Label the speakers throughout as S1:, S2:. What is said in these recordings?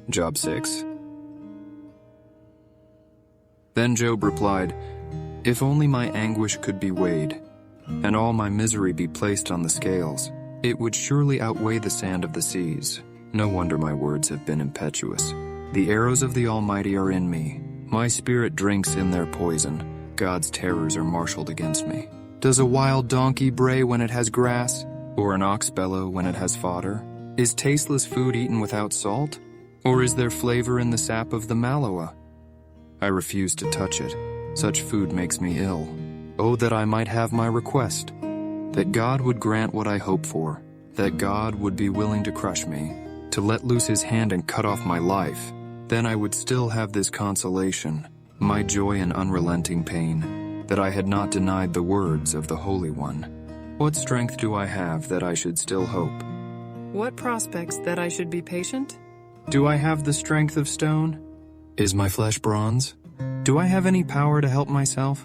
S1: Job 6. Then Job replied, "If only my anguish could be weighed, and all my misery be placed on the scales, it would surely outweigh the sand of the seas. No wonder my words have been impetuous. The arrows of the Almighty are in me. My spirit drinks in their poison. God's terrors are marshaled against me. Does a wild donkey bray when it has grass, or an ox bellow when it has fodder? Is tasteless food eaten without salt? Or is there flavor in the sap of the mallowa? I refuse to touch it. Such food makes me ill. Oh, that I might have my request, that God would grant what I hope for, that God would be willing to crush me, to let loose his hand and cut off my life. Then I would still have this consolation, my joy in unrelenting pain, that I had not denied the words of the Holy One. What strength do I have that I should still hope?
S2: What prospects that I should be patient?
S1: Do I have the strength of stone? Is my flesh bronze? Do I have any power to help myself?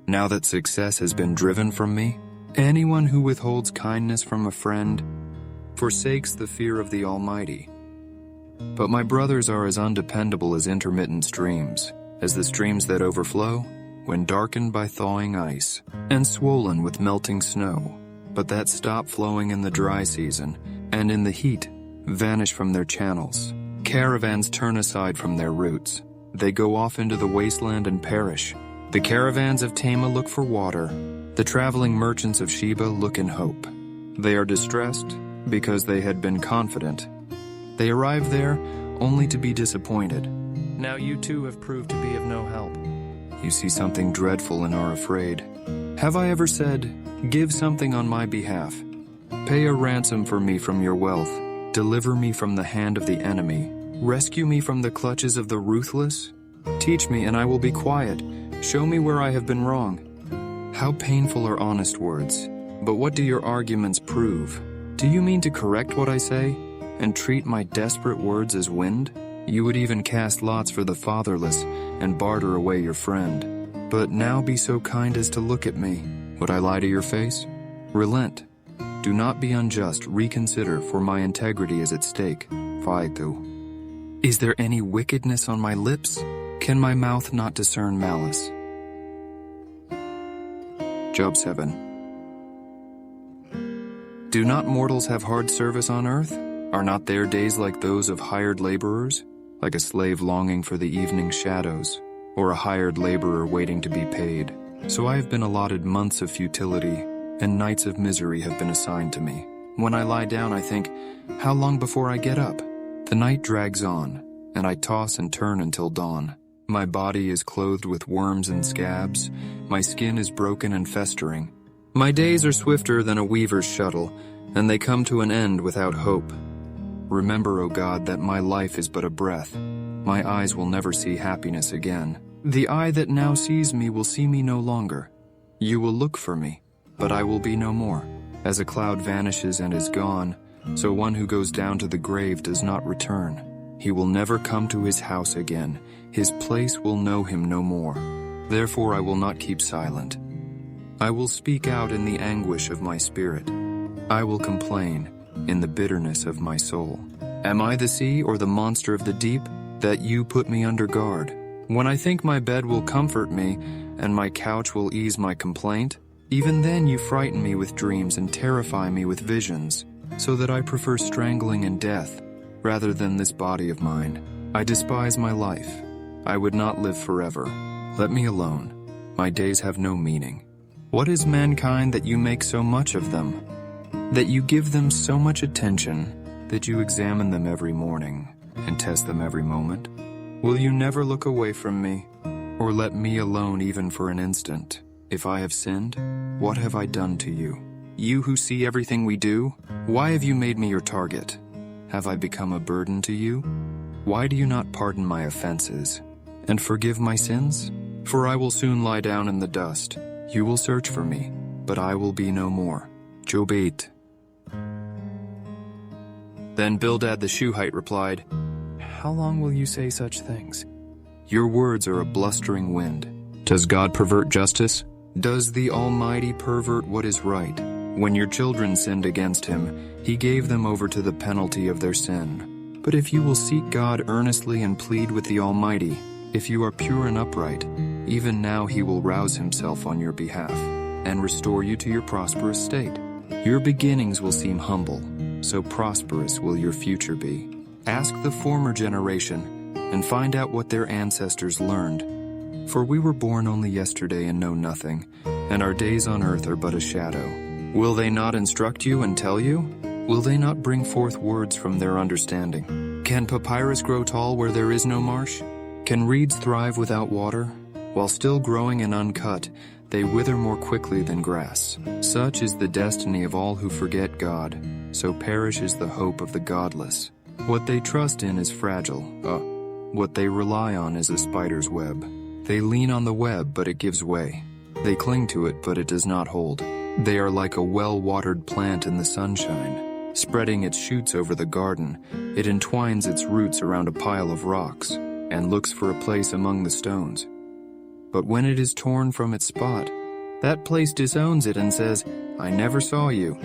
S1: Now that success has been driven from me, anyone who withholds kindness from a friend forsakes the fear of the Almighty. But my brothers are as undependable as intermittent streams, as the streams that overflow when darkened by thawing ice and swollen with melting snow, but that stop flowing in the dry season and in the heat vanish from their channels. Caravans turn aside from their routes. They go off into the wasteland and perish. The caravans of Tema look for water. The traveling merchants of Sheba look in hope. They are distressed because they had been confident. They arrive there only to be disappointed. Now you too have proved to be of no help. You see something dreadful and are afraid. Have I ever said, "Give something on my behalf"? Pay a ransom for me from your wealth. Deliver me from the hand of the enemy. Rescue me from the clutches of the ruthless. Teach me and I will be quiet. Show me where I have been wrong. How painful are honest words. But what do your arguments prove? Do you mean to correct what I say and treat my desperate words as wind? You would even cast lots for the fatherless and barter away your friend. But now be so kind as to look at me. Would I lie to your face? Relent. Do not be unjust. Reconsider, for my integrity is at stake. Faitu. Is there any wickedness on my lips? Can my mouth not discern malice? Job 7. Do not mortals have hard service on earth? Are not their days like those of hired laborers? Like a slave longing for the evening shadows, or a hired laborer waiting to be paid. So I have been allotted months of futility, and nights of misery have been assigned to me. When I lie down, I think, how long before I get up? The night drags on, and I toss and turn until dawn. My body is clothed with worms and scabs. My skin is broken and festering. My days are swifter than a weaver's shuttle, and they come to an end without hope. Remember, O God, that my life is but a breath. My eyes will never see happiness again. The eye that now sees me will see me no longer. You will look for me, but I will be no more. As a cloud vanishes and is gone, so one who goes down to the grave does not return. He will never come to his house again. His place will know him no more. Therefore I will not keep silent. I will speak out in the anguish of my spirit. I will complain in the bitterness of my soul. Am I the sea or the monster of the deep, that you put me under guard? When I think my bed will comfort me, and my couch will ease my complaint, even then you frighten me with dreams and terrify me with visions, so that I prefer strangling and death, rather than this body of mine. I despise my life. I would not live forever. Let me alone. My days have no meaning. What is mankind that you make so much of them? That you give them so much attention, that you examine them every morning and test them every moment? Will you never look away from me, or let me alone even for an instant? If I have sinned, what have I done to you? You who see everything we do, why have you made me your target? Have I become a burden to you? Why do you not pardon my offenses and forgive my sins? For I will soon lie down in the dust. You will search for me, but I will be no more. Job 8. Then Bildad the Shuhite replied, How long will you say such things? Your words are a blustering wind. Does God pervert justice? Does the Almighty pervert what is right? When your children sinned against him, he gave them over to the penalty of their sin. But if you will seek God earnestly and plead with the Almighty, if you are pure and upright, even now He will rouse Himself on your behalf and restore you to your prosperous state. Your beginnings will seem humble, so prosperous will your future be. Ask the former generation and find out what their ancestors learned. For we were born only yesterday and know nothing, and our days on earth are but a shadow. Will they not instruct you and tell you? Will they not bring forth words from their understanding? Can papyrus grow tall where there is no marsh? Can reeds thrive without water? While still growing and uncut, they wither more quickly than grass. Such is the destiny of all who forget God, so perishes the hope of the godless. What they trust in is fragile. What they rely on is a spider's web. They lean on the web, but it gives way. They cling to it, but it does not hold. They are like a well-watered plant in the sunshine. Spreading its shoots over the garden, it entwines its roots around a pile of rocks and looks for a place among the stones. But when it is torn from its spot, that place disowns it and says, "I never saw you."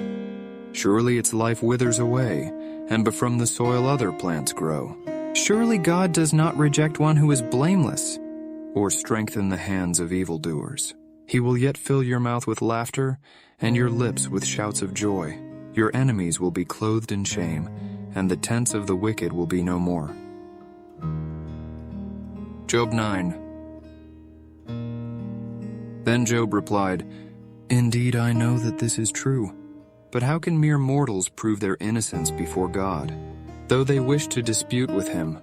S1: Surely its life withers away, and from the soil other plants grow. Surely God does not reject one who is blameless, or strengthen the hands of evildoers. He will yet fill your mouth with laughter, and your lips with shouts of joy. Your enemies will be clothed in shame, and the tents of the wicked will be no more. Job 9. Then Job replied, "Indeed, I know that this is true. But how can mere mortals prove their innocence before God? Though they wished to dispute with Him,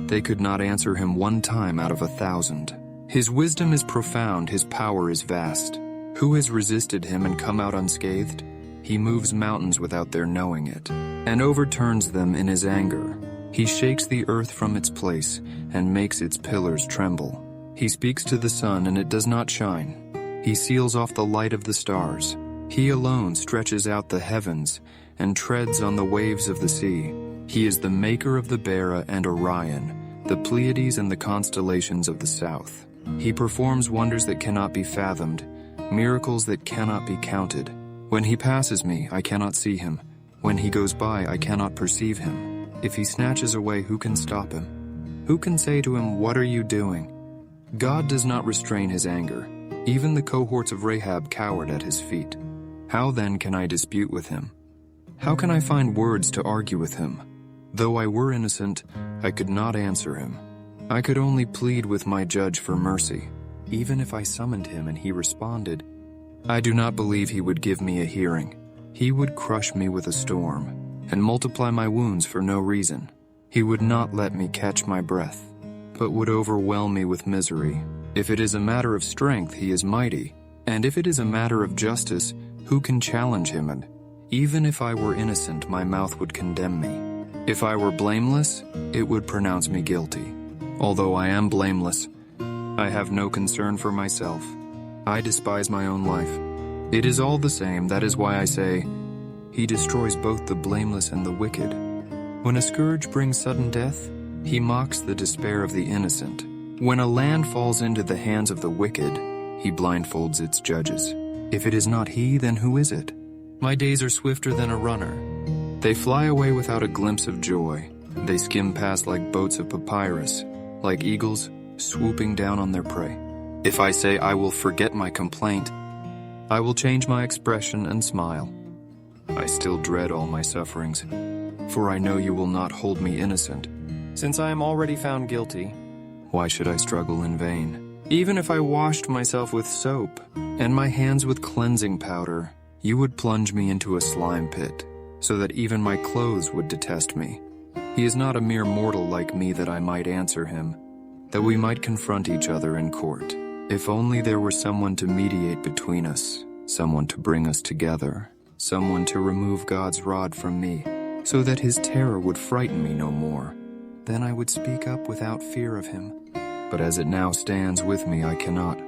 S1: they could not answer Him one time out of 1,000. His wisdom is profound, His power is vast. Who has resisted Him and come out unscathed? He moves mountains without their knowing it, and overturns them in His anger. He shakes the earth from its place and makes its pillars tremble. He speaks to the sun and it does not shine. He seals off the light of the stars. He alone stretches out the heavens and treads on the waves of the sea. He is the maker of the Bera and Orion, the Pleiades and the constellations of the south. He performs wonders that cannot be fathomed, miracles that cannot be counted. When He passes me, I cannot see Him. When He goes by, I cannot perceive Him. If He snatches away, who can stop Him? Who can say to Him, "What are you doing?" God does not restrain His anger. Even the cohorts of Rahab cowered at His feet. How then can I dispute with Him? How can I find words to argue with Him? Though I were innocent, I could not answer Him. I could only plead with my judge for mercy. Even if I summoned Him and He responded, I do not believe He would give me a hearing. He would crush me with a storm and multiply my wounds for no reason. He would not let me catch my breath, but would overwhelm me with misery. If it is a matter of strength, He is mighty, and if it is a matter of justice, who can challenge Him? And even if I were innocent, my mouth would condemn me. If I were blameless, it would pronounce me guilty. Although I am blameless, I have no concern for myself. I despise my own life. It is all the same, that is why I say, He destroys both the blameless and the wicked. When a scourge brings sudden death, He mocks the despair of the innocent. When a land falls into the hands of the wicked, He blindfolds its judges. If it is not He, then who is it? My days are swifter than a runner. They fly away without a glimpse of joy. They skim past like boats of papyrus, like eagles swooping down on their prey. If I say I will forget my complaint, I will change my expression and smile. I still dread all my sufferings, for I know You will not hold me innocent. Since I am already found guilty, why should I struggle in vain? Even if I washed myself with soap and my hands with cleansing powder, You would plunge me into a slime pit, so that even my clothes would detest me. He is not a mere mortal like me that I might answer Him, that we might confront each other in court. If only there were someone to mediate between us, someone to bring us together, someone to remove God's rod from me, so that His terror would frighten me no more. Then I would speak up without fear of Him. But as it now stands with me, I cannot.